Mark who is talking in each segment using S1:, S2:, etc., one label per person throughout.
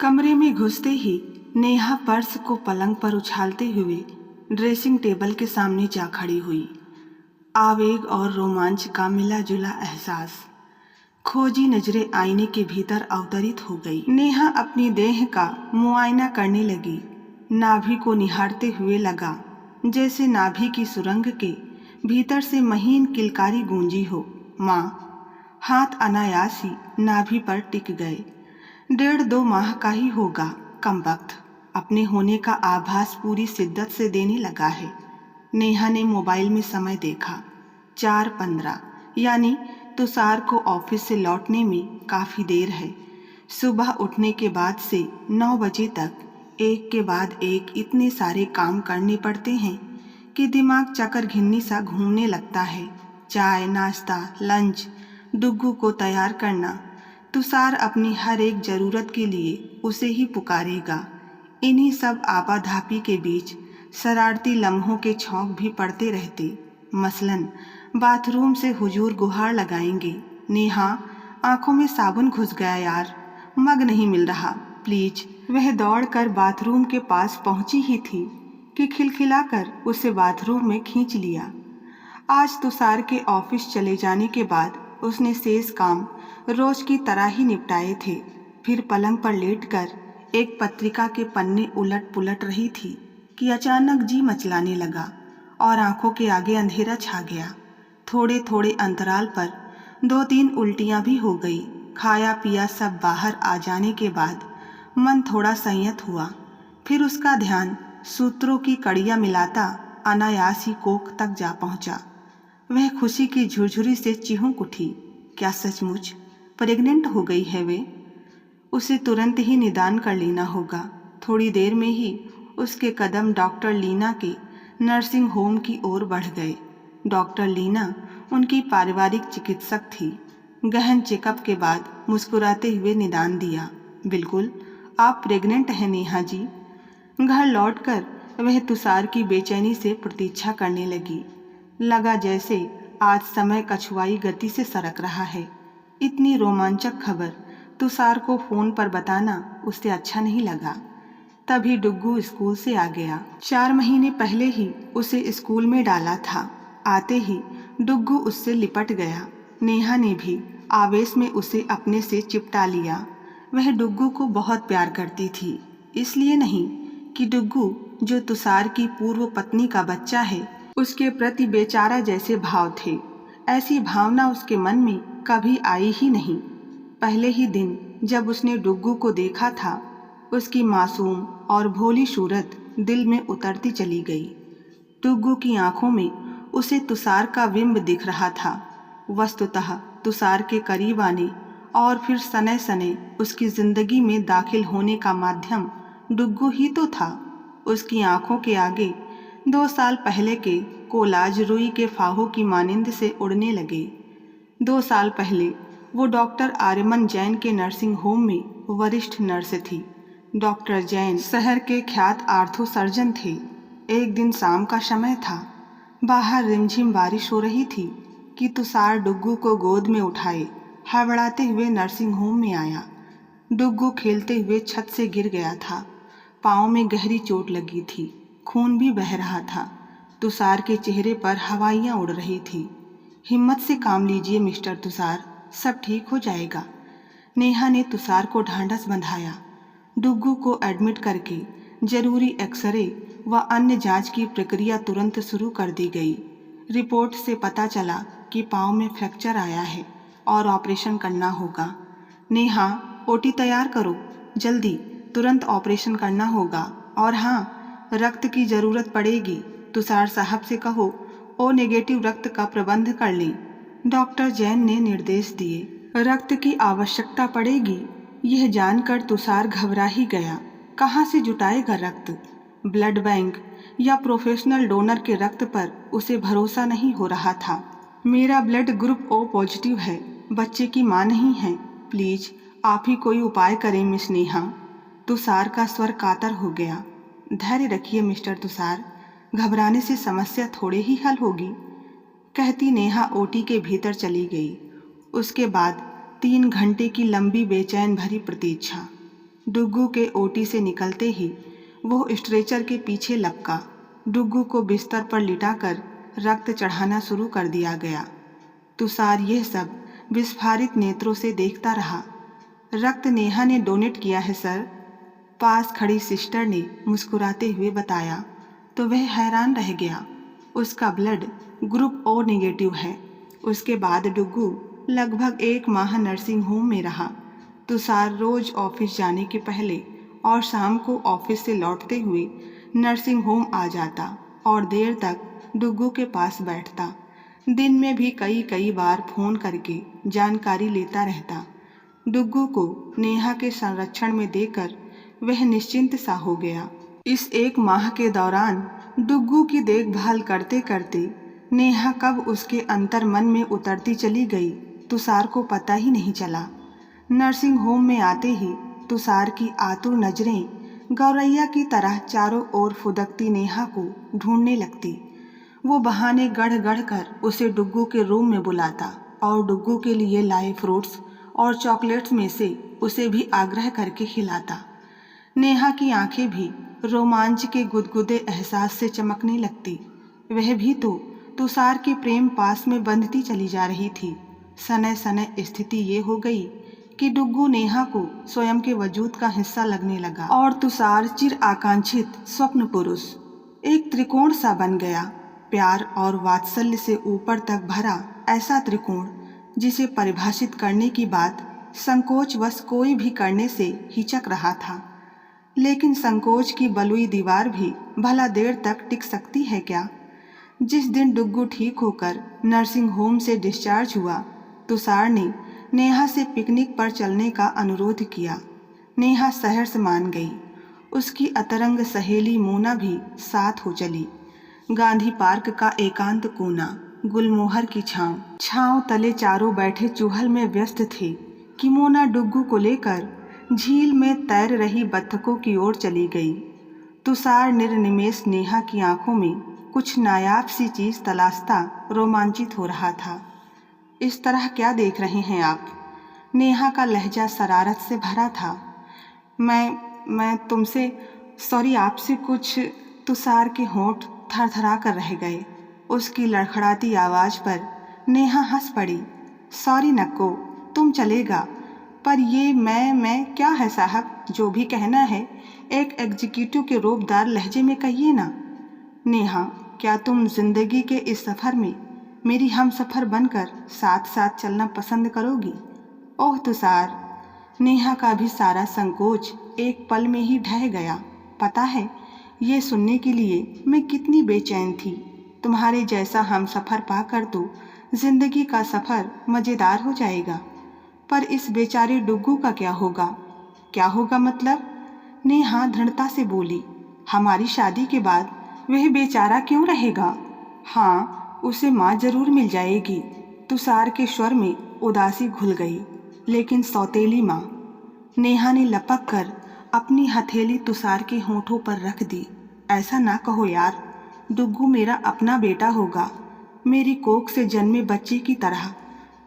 S1: कमरे में घुसते ही नेहा पर्स को पलंग पर उछालते हुए ड्रेसिंग टेबल के सामने जा खड़ी हुई। आवेग और रोमांच का मिला जुला एहसास। खोजी नजरें आईने के भीतर अवतरित हो गई। नेहा अपनी देह का मुआयना करने लगी। नाभि को निहारते हुए लगा जैसे नाभि की सुरंग के भीतर से महीन किलकारी गूंजी हो। माँ। हाथ अनायास ही नाभि पर टिक गए। 1.5-2 माह का ही होगा कमबख्त। अपने होने का आभास पूरी शिद्दत से देने लगा है। नेहा ने मोबाइल में समय देखा। 4:15, यानी तुषार को ऑफिस से लौटने में काफ़ी देर है। सुबह उठने के बाद से 9 बजे तक एक के बाद एक इतने सारे काम करने पड़ते हैं कि दिमाग चक्कर घिन्नी सा घूमने लगता है। चाय, नाश्ता, लंच, डुग्गू को तैयार करना। तुषार अपनी हर एक ज़रूरत के लिए उसे ही पुकारेगा। इन्हीं सब आपाधापी के बीच शरारती लम्हों के छौंक भी पड़ते रहते। मसलन बाथरूम से हुजूर गुहार लगाएंगे, नेहा आंखों में साबुन घुस गया यार, मग नहीं मिल रहा प्लीज। वह दौड़कर बाथरूम के पास पहुंची ही थी कि खिलखिलाकर उसे बाथरूम में खींच लिया। आज तुषार के ऑफिस चले जाने के बाद उसने शेष काम रोज की तरह ही निपटाए थे। फिर पलंग पर लेटकर एक पत्रिका के पन्ने उलट पुलट रही थी कि अचानक जी मचलाने लगा और आंखों के आगे अंधेरा छा गया। थोड़े थोड़े अंतराल पर 2-3 उल्टियां भी हो गई। खाया पिया सब बाहर आ जाने के बाद मन थोड़ा संयत हुआ। फिर उसका ध्यान सूत्रों की कड़ियां मिलाता अनायास ही कोख तक जा पहुंचा। वह खुशी की झुरझुरी से चिहुक उठी। क्या सचमुच प्रेग्नेंट हो गई है वे? उसे तुरंत ही निदान कर लेना होगा। थोड़ी देर में ही उसके कदम डॉक्टर लीना के नर्सिंग होम की ओर बढ़ गए। डॉक्टर लीना उनकी पारिवारिक चिकित्सक थी। गहन चेकअप के बाद मुस्कुराते हुए निदान दिया, बिल्कुल आप प्रेग्नेंट हैं नेहा जी। घर लौटकर वह तुषार की बेचैनी से प्रतीक्षा करने लगी। लगा जैसे आज समय कछुआई गति से सरक रहा है। इतनी रोमांचक खबर तुषार को फोन पर बताना उसे अच्छा नहीं लगा। तभी डुग्गू स्कूल से आ गया। 4 महीने पहले ही उसे स्कूल में डाला था। आते ही डुग्गू उससे लिपट गया। नेहा ने भी आवेश में उसे अपने से चिपटा लिया। वह डुग्गू को बहुत प्यार करती थी, इसलिए नहीं कि डुग्गू जो तुषार की पूर्व पत्नी का बच्चा है उसके प्रति बेचारा जैसे भाव थे। ऐसी भावना उसके मन में कभी आई ही नहीं। पहले ही दिन जब उसने डुग्गू को देखा था उसकी मासूम और भोली सूरत दिल में उतरती चली गई। डुग्गू की आंखों में उसे तुषार का बिंब दिख रहा था। वस्तुतः तुषार के करीब आने और फिर सने सने उसकी जिंदगी में दाखिल होने का माध्यम डुग्गू ही तो था। उसकी आंखों के आगे 2 साल पहले के कोलाज रुई के फाहों की मानिंद से उड़ने लगे। 2 साल पहले वो डॉक्टर आर्यमन जैन के नर्सिंग होम में वरिष्ठ नर्स थी। डॉक्टर जैन शहर के ख्यात आर्थो सर्जन थे। एक दिन शाम का समय था। बाहर रिमझिम बारिश हो रही थी कि तुषार डुग्गू को गोद में उठाए हड़बड़ाते हुए नर्सिंग होम में आया। डुग्गू खेलते हुए छत से गिर गया था। पाँव में गहरी चोट लगी थी, खून भी बह रहा था। तुषार के चेहरे पर हवाइयाँ उड़ रही थी। हिम्मत से काम लीजिए मिस्टर तुषार, सब ठीक हो जाएगा। नेहा ने तुषार को ढांढस बंधाया। डुग्गू को एडमिट करके जरूरी एक्सरे व अन्य जांच की प्रक्रिया तुरंत शुरू कर दी गई। रिपोर्ट से पता चला कि पाँव में फ्रैक्चर आया है और ऑपरेशन करना होगा। नेहा, ओटी तैयार करो, जल्दी, तुरंत ऑपरेशन करना होगा। और हाँ, रक्त की ज़रूरत पड़ेगी। तुषार साहब से कहो ओ नेगेटिव रक्त का प्रबंध कर लें। डॉक्टर जैन ने निर्देश दिए। रक्त की आवश्यकता पड़ेगी, यह जानकर तुषार घबरा ही गया। कहाँ से जुटाएगा रक्त? ब्लड बैंक या प्रोफेशनल डोनर के रक्त पर उसे भरोसा नहीं हो रहा था। मेरा ब्लड ग्रुप ओ पॉजिटिव है, बच्चे की माँ नहीं है, प्लीज आप ही कोई उपाय करें मिस नेहा। तुषार का स्वर कातर हो गया। धैर्य रखिए मिस्टर तुषार, घबराने से समस्या थोड़े ही हल होगी, कहती नेहा ओटी के भीतर चली गई। उसके बाद 3 घंटे की लंबी बेचैन भरी प्रतीक्षा। डुग्गू के ओटी से निकलते ही वो स्ट्रेचर के पीछे लपका। डुग्गू को बिस्तर पर लिटाकर रक्त चढ़ाना शुरू कर दिया गया। तुषार यह सब विस्फारित नेत्रों से देखता रहा। रक्त नेहा ने डोनेट किया है सर, पास खड़ी सिस्टर ने मुस्कुराते हुए बताया तो वह हैरान रह गया। उसका ब्लड ग्रुप ओ नेगेटिव है। उसके बाद डुग्गू लगभग 1 माह नर्सिंग होम में रहा। तुषार रोज ऑफिस जाने के पहले और शाम को ऑफिस से लौटते हुए नर्सिंग होम आ जाता और देर तक डुग्गू के पास बैठता। दिन में भी कई बार फोन करके जानकारी लेता रहता। डुग्गू को नेहा के संरक्षण में देकर वह निश्चिंत सा हो गया। इस 1 माह के दौरान डुग्गू की देखभाल करते करते नेहा कब उसके अंतर मन में उतरती चली गई तुषार को पता ही नहीं चला। नर्सिंग होम में आते ही तुषार की आतुर नजरें गौरैया की तरह चारों ओर फुदकती नेहा को ढूंढने लगती। वो बहाने गढ़ कर उसे डुग्गू के रूम में बुलाता और डुग्गू के लिए लाए फ्रूट्स और चॉकलेट्स में से उसे भी आग्रह करके खिलाता। नेहा की आंखें भी रोमांच के गुदगुदे एहसास से चमकने लगती। वह भी तो तुषार के प्रेम पास में बंधती चली जा रही थी। सने सने स्थिति ये हो गई कि डुग्गू नेहा को स्वयं के वजूद का हिस्सा लगने लगा और तुषार चिर आकांक्षित स्वप्न पुरुष एक त्रिकोण सा बन गया। प्यार और वात्सल्य से ऊपर तक भरा ऐसा त्रिकोण जिसे परिभाषित करने की बात संकोचवश कोई भी करने से हिचक रहा था। लेकिन संकोच की बलुई दीवार भी भला देर तक टिक सकती है क्या? जिस दिन डुग्गू ठीक होकर नर्सिंग होम से डिस्चार्ज हुआ, तुषार ने नेहा से पिकनिक पर चलने का अनुरोध किया। नेहा सहर्ष मान गई। उसकी अतरंग सहेली मोना भी साथ हो चली। गांधी पार्क का एकांत कोना, गुलमोहर की छांव तले चारों बैठे चूहल में व्यस्त थे कि मोना डुग्गू को लेकर झील में तैर रही बत्तखों की ओर चली गई। तुषार निर्निमेष नेहा की आंखों में कुछ नायाब सी चीज तलाशता रोमांचित हो रहा था। इस तरह क्या देख रहे हैं आप? नेहा का लहजा शरारत से भरा था। मैं तुमसे सॉरी, आपसे कुछ। तुषार के होंठ थरथरा कर रह गए। उसकी लड़खड़ाती आवाज पर नेहा हंस पड़ी। सॉरी नक्को, तुम चलेगा, पर ये मैं क्या है साहब? जो भी कहना है एक एग्जीक्यूटिव के रोबदार लहजे में कहिए ना। नेहा, क्या तुम जिंदगी के इस सफ़र में मेरी हम सफ़र बनकर साथ साथ चलना पसंद करोगी? ओह तुषार, नेहा का भी सारा संकोच एक पल में ही ढह गया। पता है ये सुनने के लिए मैं कितनी बेचैन थी। तुम्हारे जैसा हम सफ़र पाकर तो जिंदगी का सफ़र मज़ेदार हो जाएगा। पर इस बेचारे डुग्गू का क्या होगा? क्या होगा मतलब? नेहा दृढ़ता से बोली। हमारी शादी के बाद वह बेचारा क्यों रहेगा? हाँ, उसे माँ जरूर मिल जाएगी। तुषार के स्वर में उदासी घुल गई। लेकिन सौतेली माँ? नेहा ने लपक कर अपनी हथेली तुषार के होठों पर रख दी। ऐसा ना कहो यार, डुग्गू मेरा अपना बेटा होगा, मेरी कोख से जन्मे बच्चे की तरह।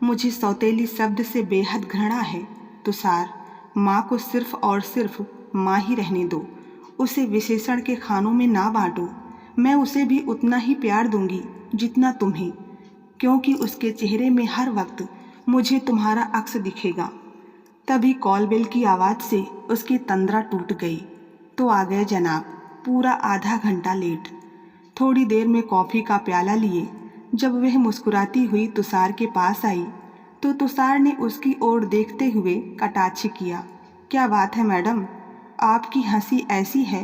S1: मुझे सौतेली शब्द से बेहद घृणा है। तुषार, माँ को सिर्फ और सिर्फ माँ ही रहने दो। उसे विशेषण के खानों में ना बांटो। मैं उसे भी उतना ही प्यार दूंगी जितना तुम्हें, क्योंकि उसके चेहरे में हर वक्त मुझे तुम्हारा अक्स दिखेगा। तभी कॉल बेल की आवाज़ से उसकी तंद्रा टूट गई। तो आ गए जनाब, पूरा आधा घंटा लेट। थोड़ी देर में कॉफ़ी का प्याला लिए जब वह मुस्कुराती हुई तुषार के पास आई तो तुषार ने उसकी ओर देखते हुए कटाक्ष किया। क्या बात है मैडम, आपकी हंसी ऐसी है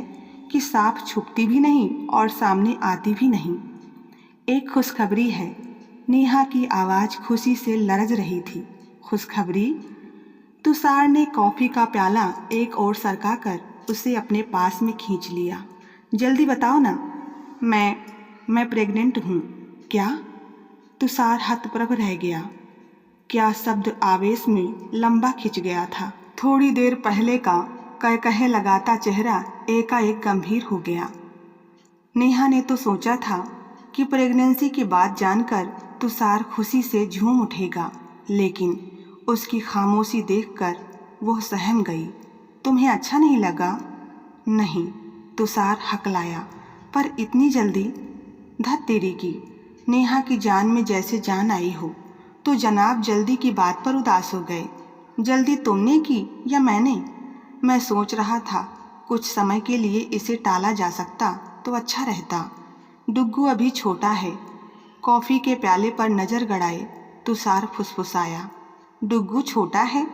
S1: कि साफ छुपती भी नहीं और सामने आती भी नहीं। एक खुशखबरी है। नेहा की आवाज़ खुशी से लरज रही थी। खुशखबरी? तुषार ने कॉफ़ी का प्याला एक ओर सरकाकर उसे अपने पास में खींच लिया। जल्दी बताओ ना। मैं प्रेग्नेंट हूँ। क्या? तुषार हतप्रभ रह गया। क्या शब्द आवेश में लंबा खिंच गया था। थोड़ी देर पहले का कह लगाता चेहरा एकाएक गंभीर हो गया। नेहा ने तो सोचा था कि प्रेगनेंसी की बात जानकर तुषार खुशी से झूम उठेगा, लेकिन उसकी खामोशी देखकर वह सहम गई। तुम्हें अच्छा नहीं लगा? नहीं, तुषार हकलाया। पर इतनी जल्दी? धत तेरी की, नेहा की जान में जैसे जान आई हो। तो जनाब जल्दी की बात पर उदास हो गए। जल्दी तुमने की या मैंने? मैं सोच रहा था कुछ समय के लिए इसे टाला जा सकता तो अच्छा रहता। डुग्गू अभी छोटा है। कॉफ़ी के प्याले पर नज़र गड़ाए तुषार फुसफुसाया। डुग्गू छोटा है?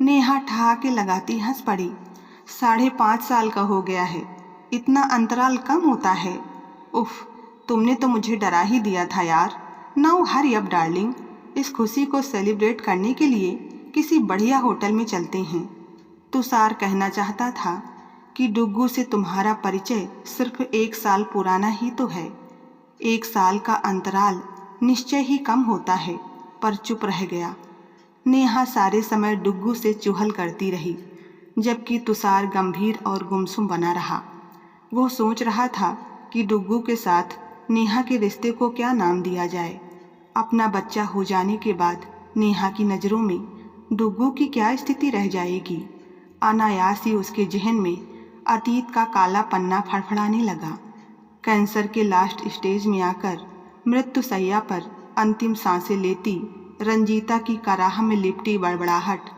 S1: नेहा ठहाके लगाती हंस पड़ी। 5.5 साल का हो गया है। इतना अंतराल कम होता है? उफ, तुमने तो मुझे डरा ही दिया था यार। नाउ हरी अप डार्लिंग, इस खुशी को सेलिब्रेट करने के लिए किसी बढ़िया होटल में चलते हैं। तुषार कहना चाहता था कि डुग्गू से तुम्हारा परिचय सिर्फ 1 साल पुराना ही तो है। 1 साल का अंतराल निश्चय ही कम होता है, पर चुप रह गया। नेहा सारे समय डुग्गू से चुहल करती रही, जबकि तुषार गंभीर और गुमसुम बना रहा। वो सोच रहा था कि डुग्गू के साथ नेहा के रिश्ते को क्या नाम दिया जाए। अपना बच्चा हो जाने के बाद नेहा की नज़रों में डुग्गू की क्या स्थिति रह जाएगी। अनायास ही उसके जहन में अतीत का काला पन्ना फड़फड़ाने लगा। कैंसर के लास्ट स्टेज में आकर मृत्युशैया पर अंतिम सांसें लेती रंजीता की कराह में लिपटी बड़बड़ाहट।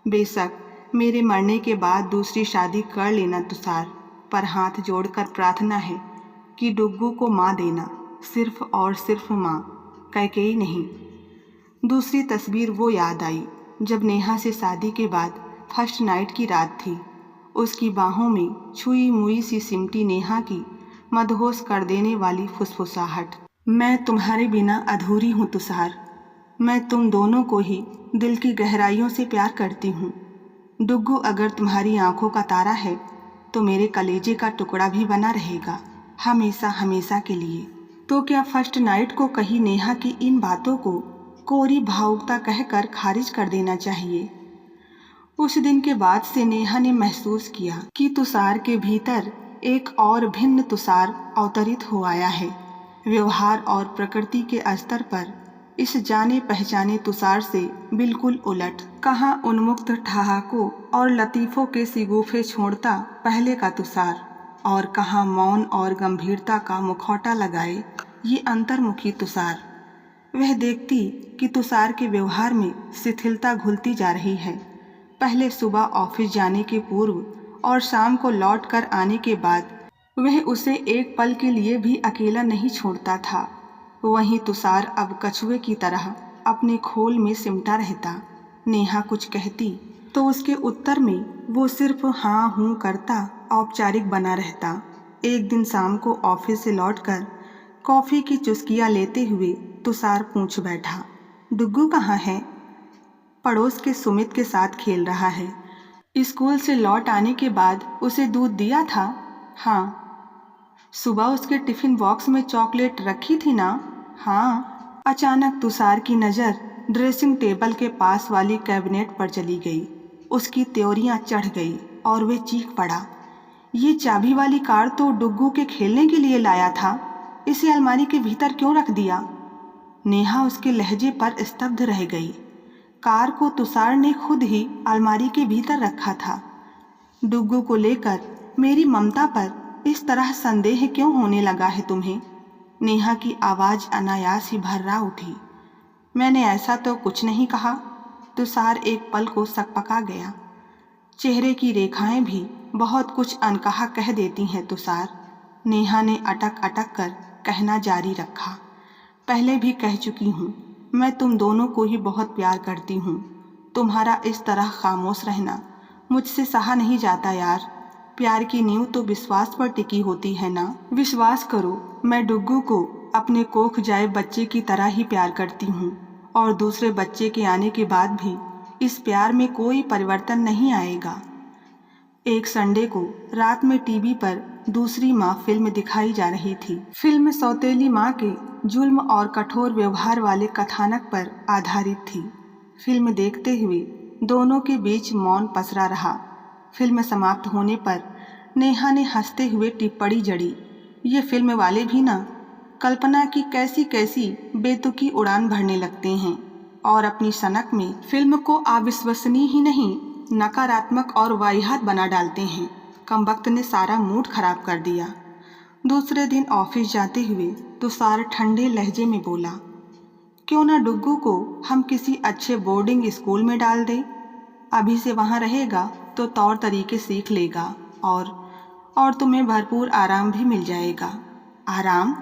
S1: बेशक मेरे मरने के बाद दूसरी शादी कर लेना तुषार, पर हाथ जोड़कर प्रार्थना है कि डुग्गू को माँ देना, सिर्फ और सिर्फ माँ, कैकेयी नहीं। दूसरी तस्वीर वो याद आई जब नेहा से शादी के बाद फर्स्ट नाइट की रात थी। उसकी बाहों में छुई मुई सी सिमटी नेहा की मदहोश कर देने वाली फुसफुसाहट। मैं तुम्हारे बिना अधूरी हूँ तुषार। मैं तुम दोनों को ही दिल की गहराइयों से प्यार करती हूँ। डुग्गू अगर तुम्हारी आंखों का तारा है तो मेरे कलेजे का टुकड़ा भी बना रहेगा, हमेशा हमेशा के लिए। तो क्या फर्स्ट नाइट को कही नेहा की इन बातों को कोरी भावुकता कहकर खारिज कर देना चाहिए? उस दिन के बाद से नेहा ने महसूस किया कि तुषार के भीतर एक और भिन्न तुषार अवतरित हो आया है। व्यवहार और प्रकृति के स्तर पर इस जाने पहचाने तुषार से बिल्कुल उलट। कहाँ उन्मुक्त ठहाकों और लतीफ़ों के सिगूफे छोड़ता पहले का तुषार, और कहाँ मौन और गंभीरता का मुखौटा लगाए ये अंतर्मुखी तुषार। वह देखती कि तुषार के व्यवहार में शिथिलता घुलती जा रही है। पहले सुबह ऑफिस जाने के पूर्व और शाम को लौट कर आने के बाद वह उसे एक पल के लिए भी अकेला नहीं छोड़ता था। वहीं तुषार अब कछुए की तरह अपने खोल में सिमटा रहता। नेहा कुछ कहती तो उसके उत्तर में वो सिर्फ हाँ हूँ करता, औपचारिक बना रहता। एक दिन शाम को ऑफिस से लौटकर कॉफ़ी की चुस्कियाँ लेते हुए तुषार पूछ बैठा, डुग्गू कहाँ है? पड़ोस के सुमित के साथ खेल रहा है। स्कूल से लौट आने के बाद उसे दूध दिया था? हाँ। सुबह उसके टिफ़िन बॉक्स में चॉकलेट रखी थी ना? हाँ। अचानक तुषार की नज़र ड्रेसिंग टेबल के पास वाली कैबिनेट पर चली गई। उसकी त्योरियां चढ़ गई और वे चीख पड़ा, ये चाबी वाली कार तो डुग्गू के खेलने के लिए लाया था, इसे अलमारी के भीतर क्यों रख दिया? नेहा उसके लहजे पर स्तब्ध रह गई। कार को तुषार ने खुद ही अलमारी के भीतर रखा था। डुग्गू को लेकर मेरी ममता पर इस तरह संदेह क्यों होने लगा है तुम्हें? नेहा की आवाज़ अनायास ही भर्रा उठी। मैंने ऐसा तो कुछ नहीं कहा। तुषार एक पल को सकपका गया। चेहरे की रेखाएं भी बहुत कुछ अनकहा कह देती हैं तुषार। नेहा ने अटक अटक कर कहना जारी रखा, पहले भी कह चुकी हूँ, मैं तुम दोनों को ही बहुत प्यार करती हूँ। तुम्हारा इस तरह खामोश रहना मुझसे सहा नहीं जाता यार। प्यार की नींव तो विश्वास पर टिकी होती है ना। विश्वास करो, मैं डुग्गू को अपने कोख जाए बच्चे की तरह ही प्यार करती हूँ, और दूसरे बच्चे के आने के बाद भी इस प्यार में कोई परिवर्तन नहीं आएगा। एक संडे को रात में टीवी पर दूसरी माँ फिल्म दिखाई जा रही थी। फिल्म सौतेली माँ के जुल्म और कठोर व्यवहार वाले कथानक पर आधारित थी। फिल्म देखते हुए दोनों के बीच मौन पसरा रहा। फिल्म समाप्त होने पर नेहा ने हंसते हुए टिप्पणी जड़ी, ये फिल्म वाले भी ना कल्पना की कैसी कैसी बेतुकी उड़ान भरने लगते हैं, और अपनी सनक में फिल्म को अविश्वसनीय ही नहीं नकारात्मक और वाहियात बना डालते हैं। कमबख्त ने सारा मूड खराब कर दिया। दूसरे दिन ऑफिस जाते हुए तुषार ठंडे लहजे में बोला, क्यों ना डुग्गू को हम किसी अच्छे बोर्डिंग स्कूल में डाल दें। अभी से वहाँ रहेगा तो तौर तरीके सीख लेगा और तुम्हें भरपूर आराम भी मिल जाएगा। आराम?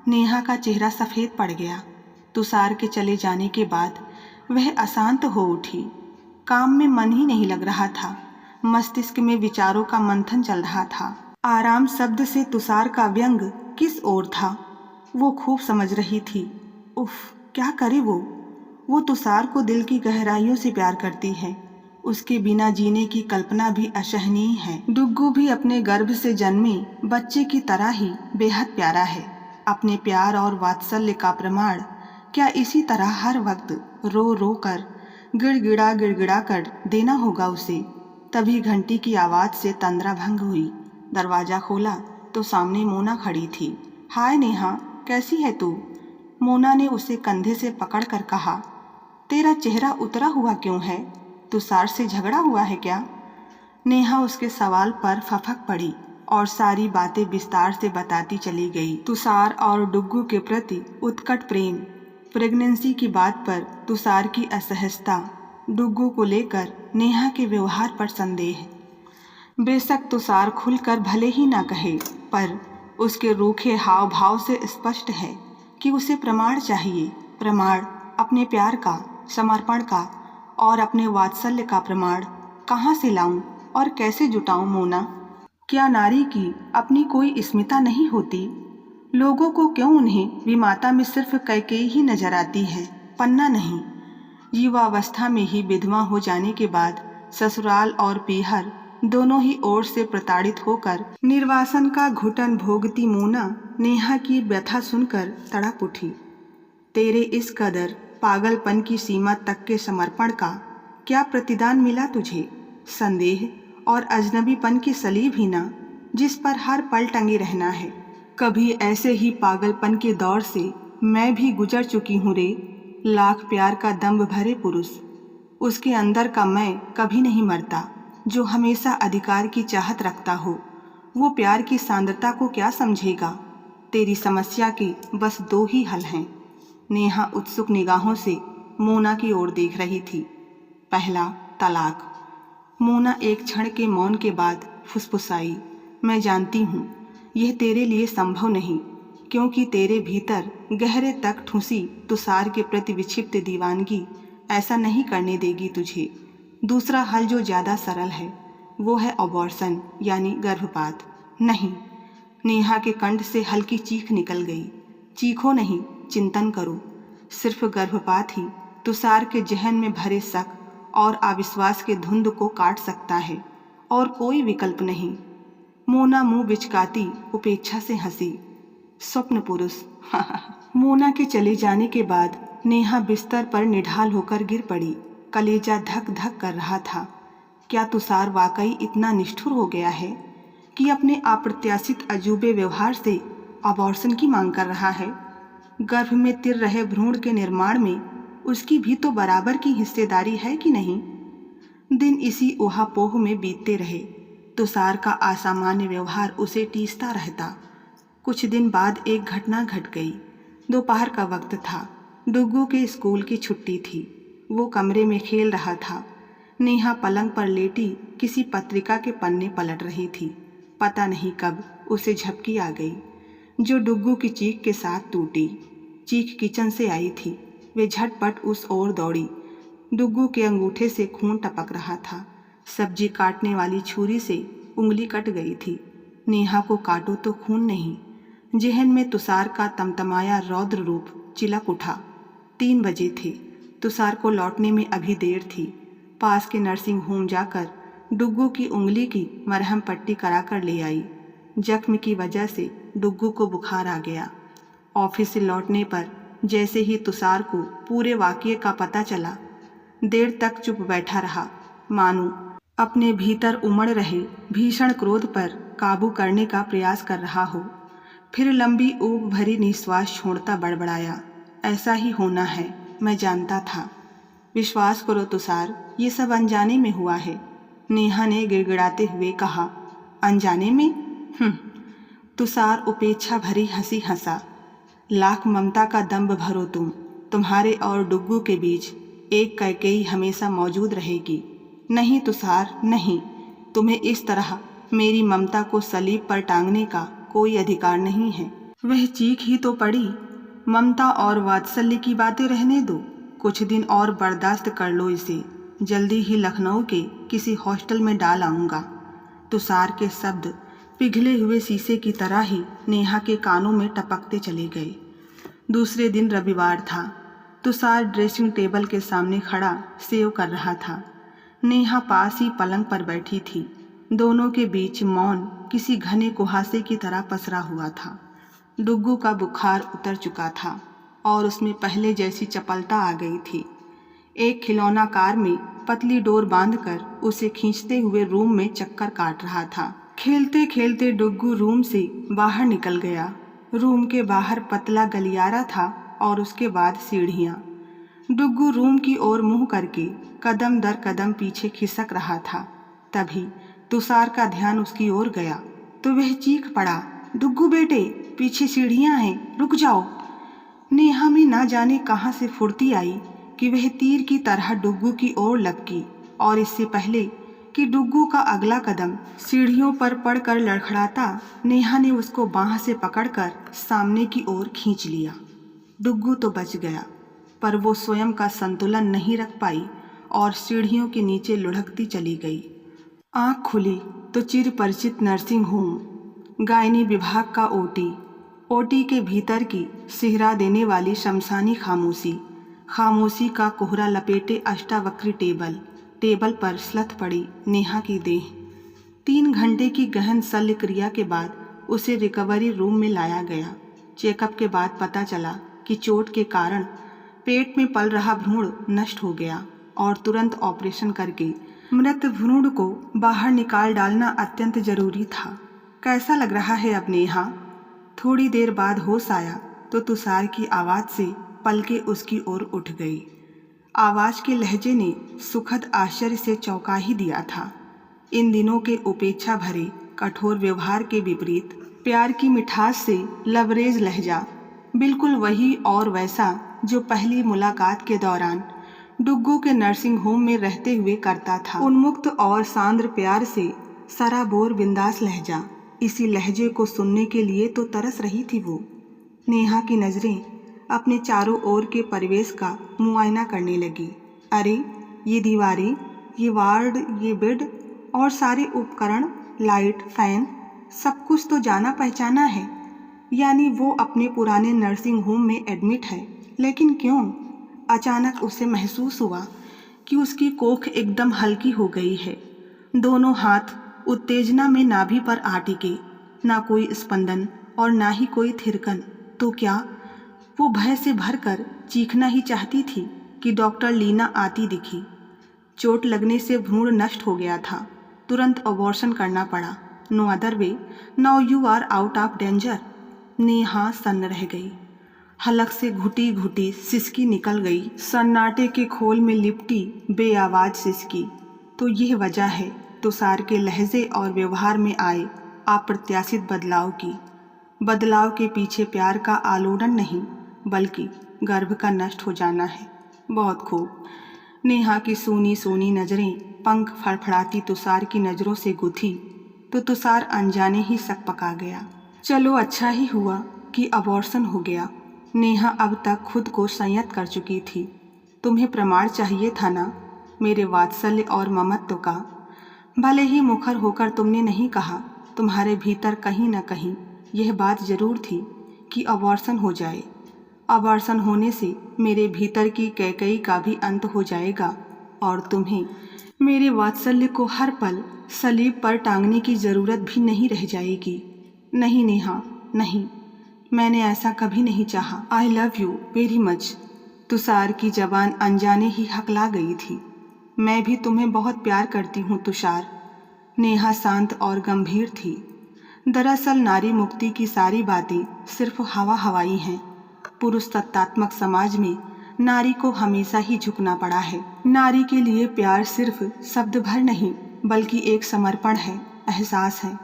S1: नेहा का चेहरा सफ़ेद पड़ गया। तुषार के चले जाने के बाद वह अशांत हो उठी। काम में मन ही नहीं लग रहा था। मस्तिष्क में विचारों का मंथन चल रहा था। आराम शब्द से तुषार का व्यंग किस ओर था, वो खूब समझ रही थी। उफ, क्या करे वो तुषार को दिल की गहराइयों से प्यार करती है। उसके बिना जीने की कल्पना भी असहनीय है। डुग्गू भी अपने गर्भ से जन्मे बच्चे की तरह ही बेहद प्यारा है। अपने प्यार और वात्सल्य का प्रमाण क्या इसी तरह हर वक्त रो रो कर गिड़गिड़ा कर देना होगा उसे? तभी घंटी की आवाज़ से तंद्रा भंग हुई। दरवाज़ा खोला तो सामने मोना खड़ी थी। हाय नेहा, कैसी है तू? मोना ने उसे कंधे से पकड़ कर कहा। तेरा चेहरा उतरा हुआ क्यों है? तुषार से झगड़ा हुआ है क्या? नेहा उसके सवाल पर फफक पड़ी और सारी बातें विस्तार से बताती चली गई। तुषार और डुग्गू के प्रति उत्कट प्रेम, प्रेगनेंसी की बात पर तुषार की असहजता, डुग्गू को लेकर नेहा के व्यवहार पर संदेह। बेशक तुषार खुलकर भले ही ना कहे, पर उसके रूखे हाव भाव से स्पष्ट है कि उसे प्रमाण चाहिए। प्रमाण अपने प्यार का, समर्पण का और अपने वात्सल्य का प्रमाण कहाँ से लाऊं और कैसे जुटाऊं मोना? क्या नारी की अपनी कोई अस्मिता नहीं होती? लोगों को क्यों उन्हें विमाता में सिर्फ कैकेयी ही नजर आती है, पन्ना नहीं? युवावस्था में ही विधवा हो जाने के बाद ससुराल और पीहर दोनों ही ओर से प्रताड़ित होकर निर्वासन का घुटन भोगती मोना नेहा की व्यथा सुनकर तड़प उठी। तेरे इस कदर पागलपन की सीमा तक के समर्पण का क्या प्रतिदान मिला तुझे? संदेह और अजनबीपन की सलीब ही ना, जिस पर हर पल टंगे रहना है। कभी ऐसे ही पागलपन के दौर से मैं भी गुजर चुकी हूँ रे। लाख प्यार का दम्भ भरे पुरुष, उसके अंदर का मैं कभी नहीं मरता, जो हमेशा अधिकार की चाहत रखता हो। वो प्यार की सांद्रता को क्या समझेगा? तेरी समस्या के बस दो ही हल हैं। नेहा उत्सुक निगाहों से मोना की ओर देख रही थी। पहला, तलाक। मोना एक क्षण के मौन के बाद फुसफुसाई, मैं जानती हूँ यह तेरे लिए संभव नहीं, क्योंकि तेरे भीतर गहरे तक ठूंसी तुषार के प्रति विक्षिप्त दीवानगी ऐसा नहीं करने देगी तुझे। दूसरा हल जो ज़्यादा सरल है वो है अबॉर्शन यानी गर्भपात। नहीं, नेहा के कंठ से हल्की चीख निकल गई। चीखो नहीं, चिंतन करो। सिर्फ गर्भपात ही तुषार के जहन में भरे शक और अविश्वास के धुंध को काट सकता है, और कोई विकल्प नहीं। मोना मुंह बिचकाती उपेक्षा से हंसी। स्वप्न पुरुष। मोना के चले जाने के बाद नेहा बिस्तर पर निढाल होकर गिर पड़ी। कलेजा धक धक कर रहा था। क्या तुषार वाकई इतना निष्ठुर हो गया है कि अपने अप्रत्याशित अजूबे व्यवहार से अबॉर्शन की मांग कर रहा है? गर्भ में तिर रहे भ्रूण के निर्माण में उसकी भी तो बराबर की हिस्सेदारी है कि नहीं? दिन इसी ओहापोह में बीतते रहे। तुषार का असामान्य व्यवहार उसे टीसता रहता। कुछ दिन बाद एक घटना घट गई। दोपहर का वक्त था। डुग्गू के स्कूल की छुट्टी थी। वो कमरे में खेल रहा था। नेहा पलंग पर लेटी किसी पत्रिका के पन्ने पलट रही थी। पता नहीं कब उसे झपकी आ गई, जो डुग्गू की चीख के साथ टूटी। चीख किचन से आई थी। वे झटपट उस ओर दौड़ी। डुग्गू के अंगूठे से खून टपक रहा था। सब्जी काटने वाली छुरी से उंगली कट गई थी। नेहा को काटो तो खून नहीं। जहन में तुषार का तमतमाया रौद्र रूप चिलक उठा। 3 बजे थे। तुषार को लौटने में अभी देर थी। पास के नर्सिंग होम जाकर डुग्गू की उंगली की मरहम पट्टी कराकर ले आई। जख्म की वजह से डुग्गू को बुखार आ गया। ऑफिस से लौटने पर जैसे ही तुषार को पूरे वाकये का पता चला, देर तक चुप बैठा रहा, मानो अपने भीतर उमड़ रहे भीषण क्रोध पर काबू करने का प्रयास कर रहा हो। फिर लंबी ऊब भरी निश्वास छोड़ता बड़बड़ाया, ऐसा ही होना है, मैं जानता था। विश्वास करो तुषार, ये सब अनजाने में हुआ है, नेहा ने गिड़गिड़ाते हुए कहा। अनजाने में? तुषार उपेक्षा भरी हंसी हंसा। लाख ममता का दंभ भरो तुम्हारे और डुग्गू के बीच एक कैकेयी हमेशा मौजूद रहेगी। नहीं तुषार, नहीं, तुम्हें इस तरह मेरी ममता को सलीब पर टांगने का कोई अधिकार नहीं है। वह चीख ही तो पड़ी। ममता और वात्सल्य की बातें रहने दो, कुछ दिन और बर्दाश्त कर लो इसे, जल्दी ही लखनऊ के किसी हॉस्टल में डाल आऊँगा। तुषार के शब्द पिघले हुए शीशे की तरह ही नेहा के कानों में टपकते चले गए। दूसरे दिन रविवार था। तुषार ड्रेसिंग टेबल के सामने खड़ा सेव कर रहा था। नेहा पास ही पलंग पर बैठी थी। दोनों के बीच मौन किसी घने कुहासे की तरह पसरा हुआ था। डुग्गू का बुखार उतर चुका था और उसमें पहले जैसी चपलता आ गई थी। एक खिलौना कार में पतली डोर बांधकर उसे खींचते हुए रूम में चक्कर काट रहा था। खेलते खेलते डुग्गू रूम से बाहर निकल गया। रूम के बाहर पतला गलियारा था और उसके बाद सीढ़ियाँ। डुग्गू रूम की ओर मुंह करके कदम दर कदम पीछे खिसक रहा था। तभी तुषार का ध्यान उसकी ओर गया तो वह चीख पड़ा, डुग्गू बेटे, पीछे सीढ़ियाँ हैं, रुक जाओ। नेहा में ना जाने कहाँ से फुर्ती आई कि वह तीर की तरह डुग्गू की ओर लपकी और इससे पहले कि डुग्गू का अगला कदम सीढ़ियों पर पड़कर लड़खड़ाता, नेहा ने उसको बाँह से पकड़कर सामने की ओर खींच लिया। डुग्गू तो बच गया, पर वो स्वयं का संतुलन नहीं रख पाई और सीढ़ियों के नीचे लुढ़कती चली गई। आँख खुली तो चिर परिचित नर्सिंग होम, गायनी विभाग का ओटी के भीतर की सिहरा देने वाली शमशानी खामोशी का कोहरा लपेटे अष्टावक्री टेबल पर स्लथ पड़ी नेहा की देह। 3 घंटे की गहन शल्य क्रिया के बाद उसे रिकवरी रूम में लाया गया। चेकअप के बाद पता चला कि चोट के कारण पेट में पल रहा भ्रूण नष्ट हो गया और तुरंत ऑपरेशन करके मृत भ्रूण को बाहर निकाल डालना अत्यंत जरूरी था। कैसा लग रहा है अब नेहा? थोड़ी देर बाद होश आया तो तुषार की आवाज़ से पलकें उसकी ओर उठ गई। आवाज़ के लहजे ने सुखद आश्चर्य से चौंका ही दिया था। इन दिनों के उपेक्षा भरे कठोर व्यवहार के विपरीत प्यार की मिठास से लबरेज लहजा, बिल्कुल वही और वैसा जो पहली मुलाकात के दौरान डुग्गू के नर्सिंग होम में रहते हुए करता था। उन्मुक्त और सांद्र प्यार से सराबोर बिंदास लहजा। इसी लहजे को सुनने के लिए तो तरस रही थी वो। नेहा की नज़रें अपने चारों ओर के परिवेश का मुआयना करने लगी। अरे, ये दीवारें, ये वार्ड, ये बेड और सारे उपकरण, लाइट, फैन, सब कुछ तो जाना पहचाना है। यानी वो अपने पुराने नर्सिंग होम में एडमिट है। लेकिन क्यों? अचानक उसे महसूस हुआ कि उसकी कोख एकदम हल्की हो गई है। दोनों हाथ उत्तेजना में नाभि पर आ टिके, ना कोई स्पंदन और ना ही कोई थिरकन। तो क्या वो भय से भरकर चीखना ही चाहती थी कि डॉक्टर लीना आती दिखी। चोट लगने से भ्रूण नष्ट हो गया था, तुरंत अबॉर्शन करना पड़ा। No other way, now you are out of danger. Neha सन्न रह गई। हलक से घुटी घुटी सिसकी निकल गई, सन्नाटे के खोल में लिपटी बेआवाज सिसकी। तो यह वजह है तुषार के लहजे और व्यवहार में आए अप्रत्याशित बदलाव के पीछे प्यार का आलोड़न नहीं, बल्कि गर्भ का नष्ट हो जाना है। बहुत खूब। नेहा की सूनी सूनी नज़रें पंख फड़फड़ाती तुषार की नज़रों से गुथी तो तुषार अनजाने ही सक पका गया। चलो, अच्छा ही हुआ कि अबॉर्शन हो गया। नेहा अब तक खुद को संयत कर चुकी थी। तुम्हें प्रमाण चाहिए था ना मेरे वात्सल्य और ममत्व का। भले ही मुखर होकर तुमने नहीं कहा, तुम्हारे भीतर कहीं न कहीं यह बात जरूर थी कि अबॉर्शन हो जाए। अबॉर्शन होने से मेरे भीतर की कैकई का भी अंत हो जाएगा और तुम्हें मेरे वात्सल्य को हर पल सलीब पर टांगने की ज़रूरत भी नहीं रह जाएगी। नहीं नेहा, नहीं, मैंने ऐसा कभी नहीं चाहा। I love you very much. Tushar की जबान अनजाने ही हकला गई थी। मैं भी तुम्हें बहुत प्यार करती हूँ तुषार। नेहा शांत और गंभीर थी। दरअसल नारी मुक्ति की सारी बातें सिर्फ हवा हवाई हैं। पुरुष तत्वात्मक समाज में नारी को हमेशा ही झुकना पड़ा है। नारी के लिए प्यार सिर्फ शब्द भर नहीं बल्कि एक समर्पण है, एहसास है।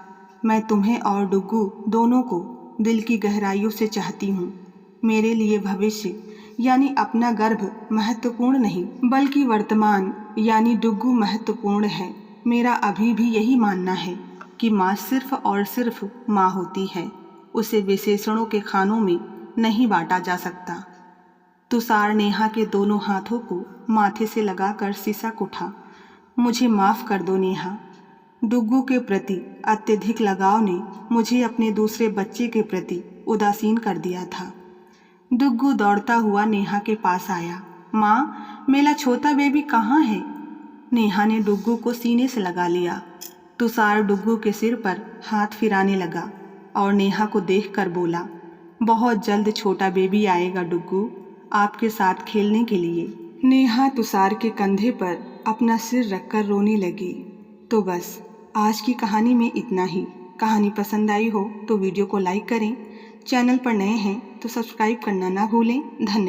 S1: मैं तुम्हें और डुग्गू दोनों को दिल की गहराइयों से चाहती हूँ। मेरे लिए भविष्य यानी अपना गर्भ महत्वपूर्ण नहीं बल्कि वर्तमान यानी डुग्गू महत्वपूर्ण है। मेरा अभी भी यही मानना है कि माँ सिर्फ और सिर्फ माँ होती है, उसे विशेषणों के खानों में नहीं बांटा जा सकता। तुषार नेहा के दोनों हाथों को माथे से लगाकर सिसक उठा। मुझे माफ़ कर दो नेहा, डुग्गू के प्रति अत्यधिक लगाव ने मुझे अपने दूसरे बच्चे के प्रति उदासीन कर दिया था। डुग्गू दौड़ता हुआ नेहा के पास आया। माँ, मेरा छोटा बेबी कहाँ है? नेहा ने डुग्गू को सीने से लगा लिया। तुषार डुग्गू के सिर पर हाथ फिराने लगा और नेहा को देखकर बोला, बहुत जल्द छोटा बेबी आएगा डुग्गू, आपके साथ खेलने के लिए। नेहा तुषार के कंधे पर अपना सिर रखकर रोने लगी। तो बस आज की कहानी में इतना ही। कहानी पसंद आई हो तो वीडियो को लाइक करें, चैनल पर नए हैं तो सब्सक्राइब करना ना भूलें। धन्यवाद।